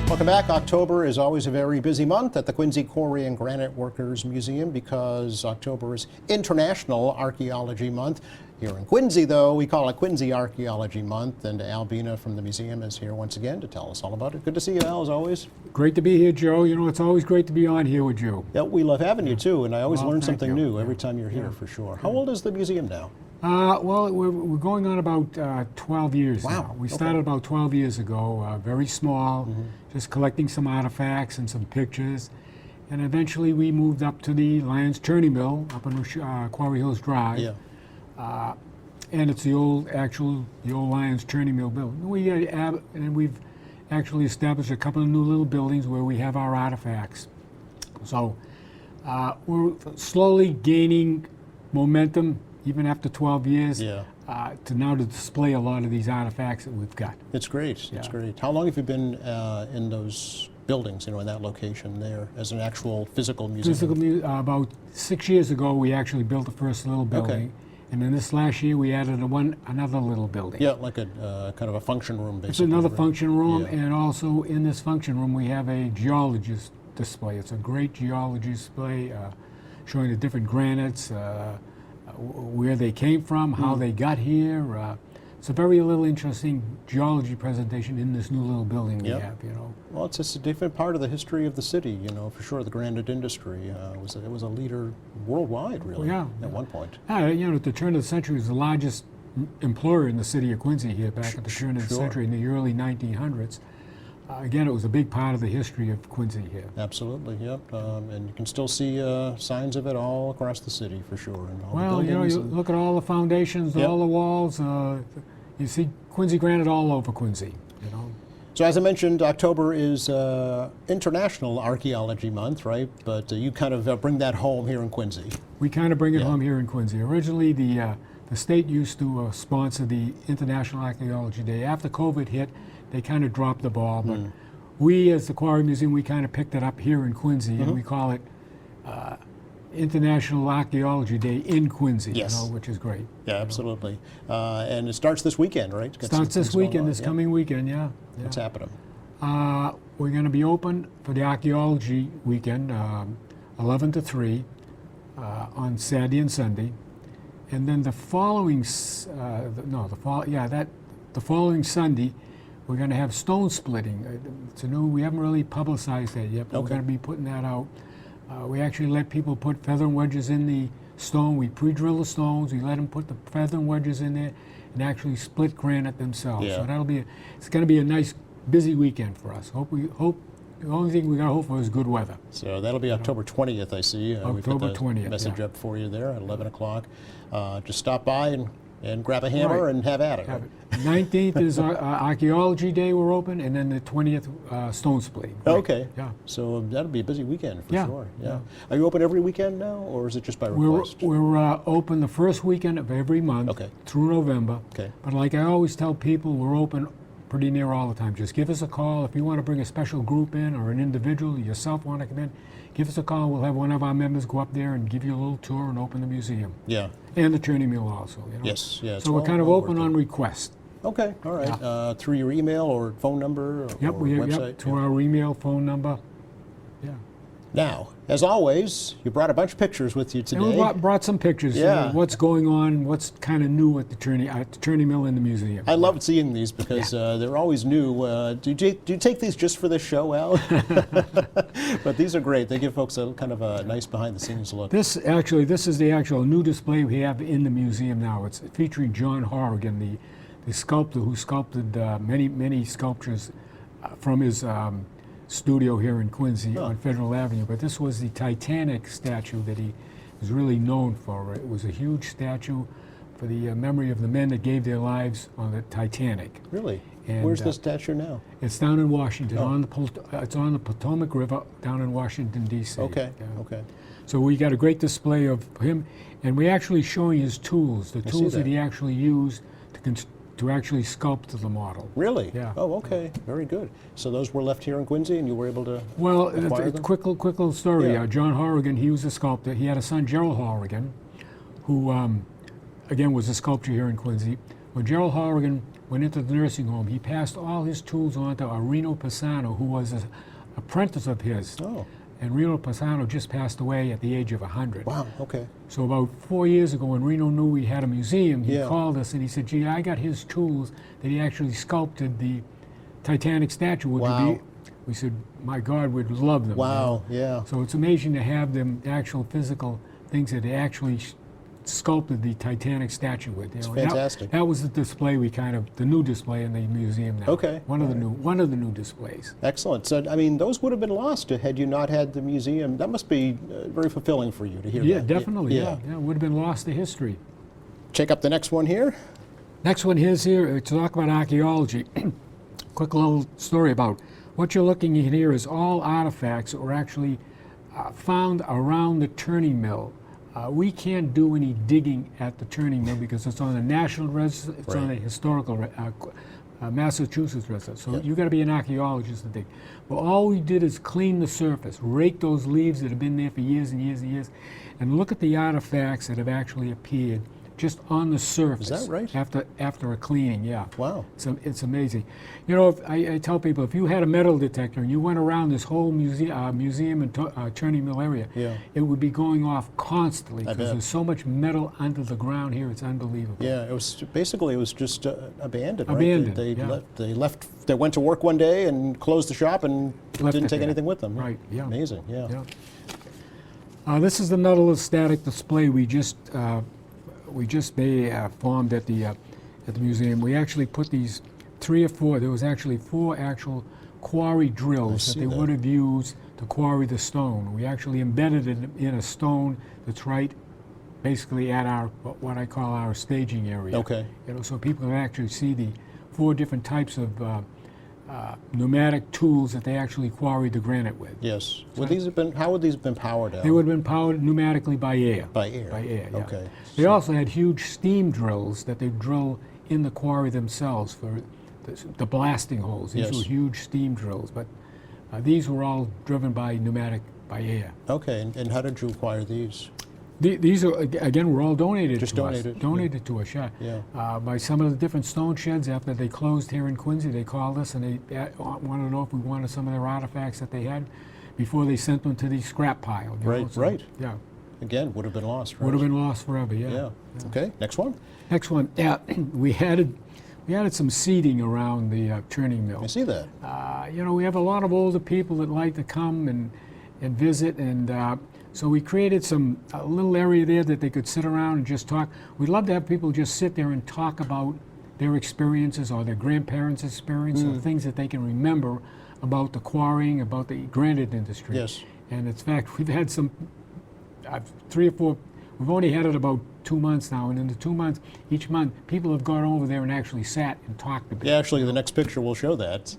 Welcome back. October is always a very busy month at the Quincy Quarry and Granite Workers Museum because October is International Archaeology Month. Here in Quincy, though, we call it Quincy Archaeology Month, and Al Bina from the museum is here once again to tell us all about it. Good to see you, Al, as always. Great to be here, Joe. You know, it's always great to be on here with you. Yeah, we love having you, too, and I always learn something you. new every time you're here, for sure. How old is the museum now? Well, we're going on about 12 years now. We started about 12 years ago, very small, just collecting some artifacts and some pictures. And eventually we moved up to the Lions Churning Mill up on Quarry Hills Drive. Yeah. And it's the old Lions Churning Mill building. And we've actually established a couple of new little buildings where we have our artifacts. So we're slowly gaining momentum, even after 12 years, to now to display a lot of these artifacts that we've got. It's great. It's great. How long have you been in those buildings, in that location there, as an actual physical museum? About 6 years ago, we actually built the first little building. Okay. And then this last year, we added another little building. Yeah, like a kind of a function room, basically. It's another function room, and also in this function room, we have a geologist display. It's a great geology display showing the different granites, where they came from, how they got here. It's a very little interesting geology presentation in this new little building we have, Well, it's just a different part of the history of the city, for sure. The granite industry it was a leader worldwide, really, at one point. At the turn of the century, it was the largest employer in the city of Quincy here back at the turn of the century in the early 1900s. Again, it was a big part of the history of Quincy here. Absolutely, yep. And you can still see signs of it all across the city, for sure. And all the you look at all the foundations, all the walls. You see Quincy granite all over Quincy. So as I mentioned, October is International Archaeology Month, right? But you kind of bring that home here in Quincy. We kind of bring it home here in Quincy. Originally, the state used to sponsor the International Archaeology Day. After COVID hit, they kind of dropped the ball, but we, as the Quarry Museum, we kind of picked it up here in Quincy, and we call it International Archaeology Day in Quincy, which is great. Yeah, absolutely. And it starts this weekend, right? Starts this weekend, this coming weekend, What's happening? We're going to be open for the Archaeology Weekend, 11 to 3, on Saturday and Sunday. And then the following, the following Sunday, we're going to have stone splitting. It's we haven't really publicized that yet, but we're going to be putting that out. We actually let people put feather wedges in the stone. We pre-drill the stones. We let them put the feather wedges in there and actually split granite themselves. So it's going to be a nice, busy weekend for us. The only thing we got to hope for is good weather. So that'll be October 20th, I see. October 20th. Message up for you there at 11 o'clock. Just stop by and grab a hammer and have at it. 19th is Archaeology Day, we're open, and then the 20th, stone splitting. Okay. Yeah. So that'll be a busy weekend for sure. Yeah. Are you open every weekend now, or is it just by request? We're open the first weekend of every month through November. Okay. But like I always tell people, we're open pretty near all the time. Just give us a call. If you want to bring a special group in or an individual, yourself want to come in, give us a call. We'll have one of our members go up there and give you a little tour and open the museum. Yeah. And the Churning Mill also. Yes, yeah. So we're kind of open on request. Okay, all right. Yeah. Through your email or phone number or website? Through our email, phone number. Yeah. Now, as always, you brought a bunch of pictures with you today. And we brought some pictures. What's going on, what's kind of new at the Churning Mill in the museum. I love seeing these because they're always new. Do you take these just for this show, Al? But these are great. They give folks a kind of a nice behind-the-scenes look. This is the actual new display we have in the museum now. It's featuring John Horrigan, the sculptor who sculpted many sculptures from his studio here in Quincy on Federal Avenue. But this was the Titanic statue that he was really known for. It was a huge statue for the memory of the men that gave their lives on the Titanic. Really? And where's the statue now? It's down in Washington. It's on the Potomac River down in Washington, D.C. Okay, okay. So we got a great display of him, and we're actually showing his tools, the tools that he actually used to actually sculpt the model. Really? Yeah. Oh, okay. Very good. So those were left here in Quincy, and you were able to acquire them? Quick little story. John Horrigan, he was a sculptor. He had a son, Gerald Horrigan, who, again, was a sculptor here in Quincy. when Gerald Horrigan went into the nursing home, he passed all his tools on to Reno Pisano, who was an apprentice of his. Oh, And Reno Pisano just passed away at the age of 100. wow, okay. So about 4 years ago, when Reno knew we had a museum, he Yeah. called us and he said, gee, I got his tools that he actually sculpted the Titanic statue. Would Wow. you be? We said, my God, we'd love them. you Wow, know. yeah. So it's amazing to have them actual physical things that they actually sculpted the Titanic statue with. You know. fantastic. That was the display the new display in the museum now. Okay. One of the new displays. Excellent. So, I mean, those would have been lost had you not had the museum. That must be very fulfilling for you to hear Yeah, that. definitely. Yeah, would have been lost to history. Check up the next one here. Next one here's here to talk about archaeology. Quick little story about what you're looking at here is all artifacts that were actually found around the turning mill. We can't do any digging at the turning mill because it's on a national register, it's on a Right. historical Massachusetts register. So Yep. you got to be an archaeologist to dig. But all we did is clean the surface, rake those leaves that have been there for years and years and years, and look at the artifacts that have actually appeared just on the surface. Is that right? After a cleaning, yeah. Wow. It's amazing. You know, I tell people, if you had a metal detector and you went around this whole museum and turning mill area, Yeah. it would be going off constantly I because bet. there's so much metal under the ground here. It's unbelievable. Yeah, it was just abandoned. Abandoned, Right? yeah. They left. They went to work one day and closed the shop and Left didn't it take there. anything with them. Right, yeah. Amazing. Yeah. Yeah. This is the metal static display we just formed at the museum. We actually put these 3 or 4. There was actually 4 actual quarry drills see that they that. would have used to quarry the stone. We actually embedded it in a stone that's right, basically at our what I call our staging area. Okay. You know, so people can actually see the 4 different types of pneumatic tools that they actually quarried the granite with. Yes. Would these have been? How would these have been powered? Al? They would have been powered pneumatically by air. By air. By air, yeah. Okay. They also had huge steam drills that they drill in the quarry themselves for the blasting holes. These Yes. were huge steam drills, but these were all driven by pneumatic, by air. Okay. And how did you acquire these? These are, again, were all donated Just to donated, us. Donated to us, yeah. Yeah. By some of the different stone sheds after they closed here in Quincy. They called us and they wanted to know if we wanted some of their artifacts that they had before they sent them to the scrap pile. you know, Right, so, right. Yeah, Again, would have been lost. Right? would have been lost forever, yeah. Yeah. Okay. Next one. Next one, yeah, we added some seating around the turning mill. I see that. You know, we have a lot of older people that like to come and visit, and so we created a little area there that they could sit around and just talk. We'd love to have people just sit there and talk about their experiences or their grandparents' experience or things that they can remember about the quarrying, about the granite industry. Yes. And in fact, we've had some 3 or 4. We've only had it about 2 months now, and in the 2 months, each month, people have gone over there and actually sat and talked a bit. Yeah. Actually, the next picture will show that.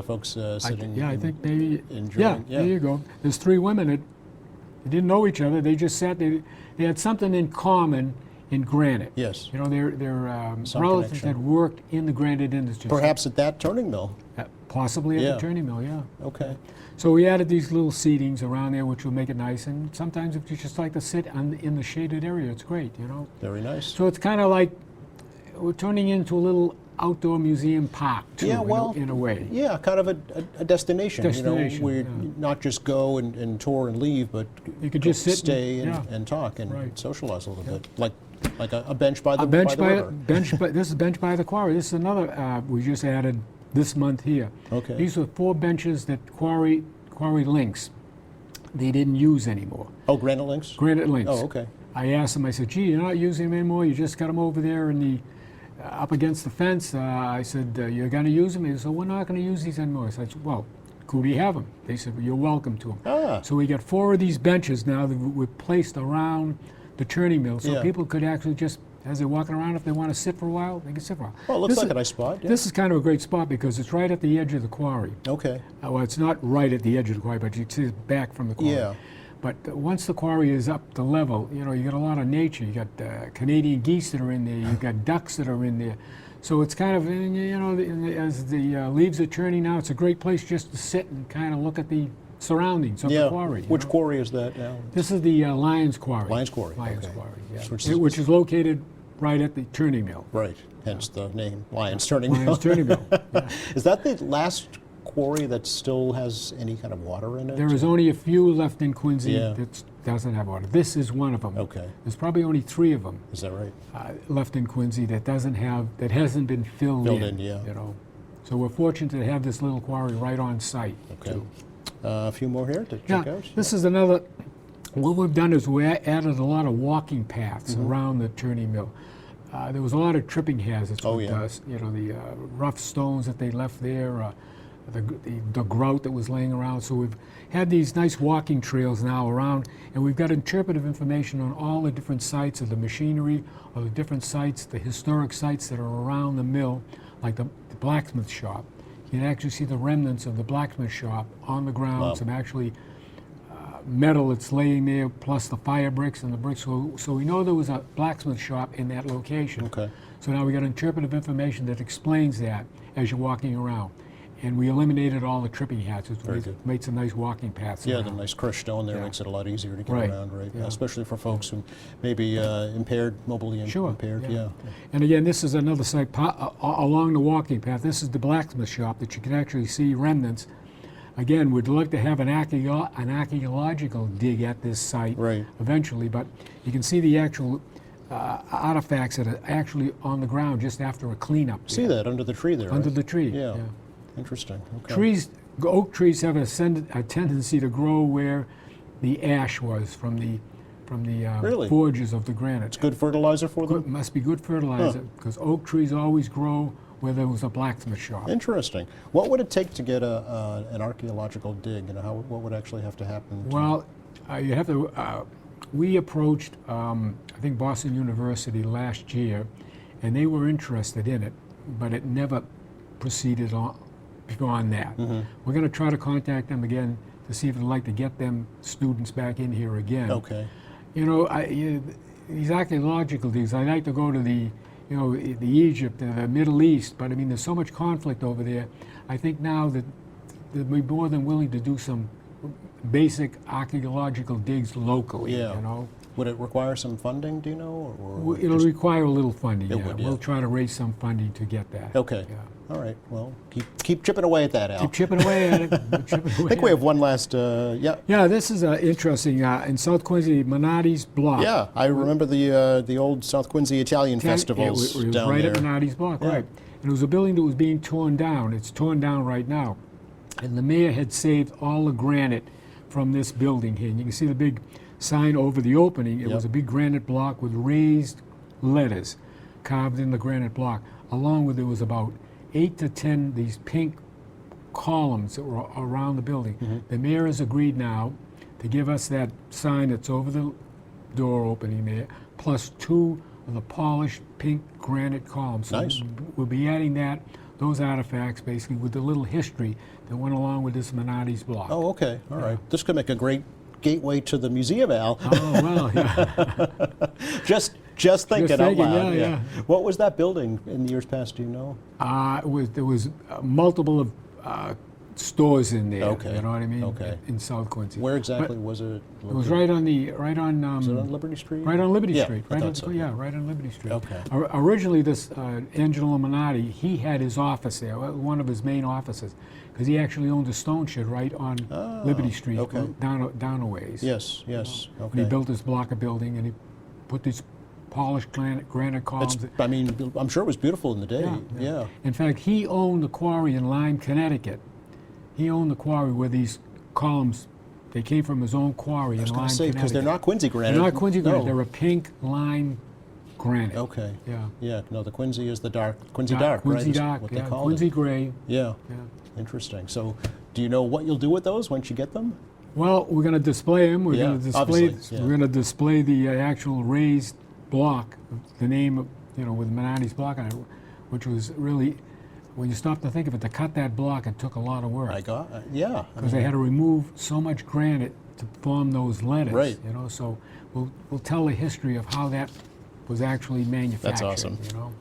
Folks sitting. I think maybe. enjoying- yeah. There you go. There's 3 women that they didn't know each other. They just sat there. They had something in common in granite. Yes. You know, their Some relatives connection. had worked in the granite industry. Perhaps at that turning mill. Possibly at Yeah. the turning mill, yeah. Okay. So we added these little seatings around there, which will make it nice. And sometimes if you just like to sit in the shaded area, it's great, you know. Very nice. So it's kind of like we're turning into a little outdoor museum park, too, Yeah, well, in a way. Yeah, kind of a destination. Destination, where yeah. not just go and tour and leave, but You could just sit and- stay yeah. and talk and Right. socialize a little bit, like a bench by the A bench by the river. this is bench by the quarry. This is another we just added this month here. Okay. These were 4 benches that quarry links they didn't use anymore. Oh, granite links. Granite links. Oh, okay. I asked them. I said, "Gee, you're not using them anymore. You just got them over there in the up against the fence." I said, "You're going to use them?" They said, "We're not going to use these anymore." I said, "Well, could we have them?" They said, well, "You're welcome to them." Ah. So we got 4 of these benches now that were placed around the turning mill, so Yeah. people could actually just, as they're walking around, if they want to sit for a while, they can sit for a while. Well, it looks This like is- a nice spot. Yeah. This is kind of a great spot because it's right at the edge of the quarry. Okay. Well, it's not right at the edge of the quarry, but you can see it back from the quarry. Yeah. But once the quarry is up to level, you know, you got a lot of nature. You got Canadian geese that are in there. You got ducks that are in there. So it's kind of, you know, as the leaves are turning now, it's a great place just to sit and kind of look at the surroundings of Yeah. the quarry. you Which know. quarry is that now? This is the Lions Quarry. Lions Quarry, Lions okay. Quarry, yeah. Which is- Which is located right at the turning mill. Right, hence the name Lyons Turning Mill. Lyons Turning Mill. Yeah. Is that the last quarry that still has any kind of water in it? There is only a few left in Quincy Yeah. that doesn't have water. This is one of them. Okay, There's probably only 3 of them is that right? left in Quincy that hasn't been filled Filled in. in, yeah. You know, so we're fortunate to have this little quarry right on site. Okay. too. A few more here to Yeah, check out? this is another. What we've done is we added a lot of walking paths Mm-hmm. around the turning mill. There was a lot of tripping hazards Oh, with yeah. you know, the rough stones that they left there, the grout that was laying around. So we've had these nice walking trails now around, and we've got interpretive information on all the different sites of the machinery, or the different sites, the historic sites that are around the mill, like the blacksmith shop. You can actually see the remnants of the blacksmith shop on the ground, Wow. some actually metal that's laying there, plus the fire bricks and the bricks. So we know there was a blacksmith shop in that location. Okay. So now we got interpretive information that explains that as you're walking around. And we eliminated all the tripping hazards. Very We good. made some nice walking paths Yeah, around. the nice crushed stone there Yeah. makes it a lot easier to get Right, around, right? yeah. Especially for folks who may be impaired, mobilely Sure. impaired. Yeah. And again, this is another site along the walking path. This is the blacksmith shop that you can actually see remnants. Again, we'd like to have an archaeological dig at this site Right. eventually, but you can see the actual artifacts that are actually on the ground just after a cleanup. See there, that under the tree there. under right? the tree. Yeah. Interesting. Okay. Oak trees have a tendency to grow where the ash was from the Really? forges of the granite. Good fertilizer for them? Must be good fertilizer because oak trees always grow where there was a blacksmith shop. Interesting. What would it take to get an archaeological dig? You know, what would actually have to happen? Well, you have to. We approached, I think, Boston University last year, and they were interested in it, but it never proceeded on beyond that. Mm-hmm. We're going to try to contact them again to see if they'd like to get them students back in here again. Okay. You know, these archaeological digs, I like to go to the Egypt, the Middle East, but I mean, there's so much conflict over there. I think now that we're more than willing to do some basic archaeological digs locally. Yeah. You know, Would it require some funding, do you know? Or it'll just- require a little funding. It Yeah, would, yeah. we'll try to raise some funding to get that. Okay. Yeah. All right. Well, keep chipping away at that, Al. Keep chipping away at it. Keep chipping away I think we at have one last, yeah. Yeah, this is interesting. In South Quincy, Minardi's Block. Yeah, I remember the old South Quincy Italian festivals it was down right there. at Minardi's Block, Yeah. right. And it was a building that was being torn down. It's torn down right now. And the mayor had saved all the granite from this building here. And you can see the big sign over the opening. It Yep. was a big granite block with raised letters carved in the granite block. Along with, there was about 8 to 10 these pink columns that were around the building. Mm-hmm. The mayor has agreed now to give us that sign that's over the door opening there, plus 2 of the polished pink granite columns. So Nice. we'll be adding those artifacts basically with the little history that went along with this Minardi's Block. Oh, okay. All right. This could make a great gateway to the museum, Al. Oh, well, yeah. Just thinking out thinking, loud. yeah. What was that building in the years past? Do you know? There was multiple of stores in there. Okay. You know what I mean? Okay. In South Quincy. Where exactly was it? It was right on Was it on Liberty Street? right on Liberty Yeah, Street. I Right thought on, so. yeah, right on Liberty Street. Okay. Originally, this Angelo Minardi, he had his office there, one of his main offices, because he actually owned a stone shed right on Liberty Street, okay. down a ways. Yes. Yes. And Okay. he built this block of building, and he put these polished granite columns. I mean, I'm sure it was beautiful in the day. Yeah. In fact, he owned the quarry in Lyme, Connecticut. He owned the quarry where these columns, they came from his own quarry I was in going Lyme, to say because Connecticut. they're not Quincy granite. They're not Quincy granite. No. They're a pink lime granite. Okay. Yeah. Yeah. No, the Quincy is the Quincy dark, Quincy right? is dark. What Yeah. they call Quincy it. gray. Yeah. Yeah. Interesting. So, do you know what you'll do with those once you get them? Well, we're going to display them. We're Yeah, going to display. obviously, yeah. We're going to display the actual raised block, the name, with Minardi's Block on it, which was really, when you stop to think of it, to cut that block, it took a lot of work. Yeah. Because they had to remove so much granite to form those letters. Right. So we'll tell the history of how that was actually manufactured. That's awesome.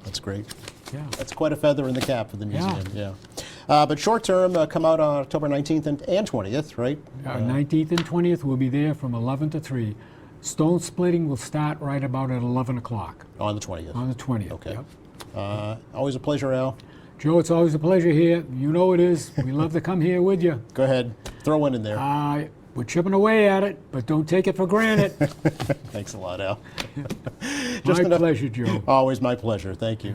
That's great. Yeah. That's quite a feather in the cap for the Yeah. museum. But short term, come out on October 19th and 20th, right? 19th and 20th, we'll be there from 11 to 3. Stone splitting will start right about at 11 o'clock On the 20th. on the 20th. Okay. Yep. Always a pleasure, Al. Joe, it's always a pleasure here. You know it is. We love to come here with you. Go ahead. Throw one in there. We're chipping away at it, but don't take it for granted. Thanks a lot, Al. My pleasure, Joe. Always my pleasure. Thank you.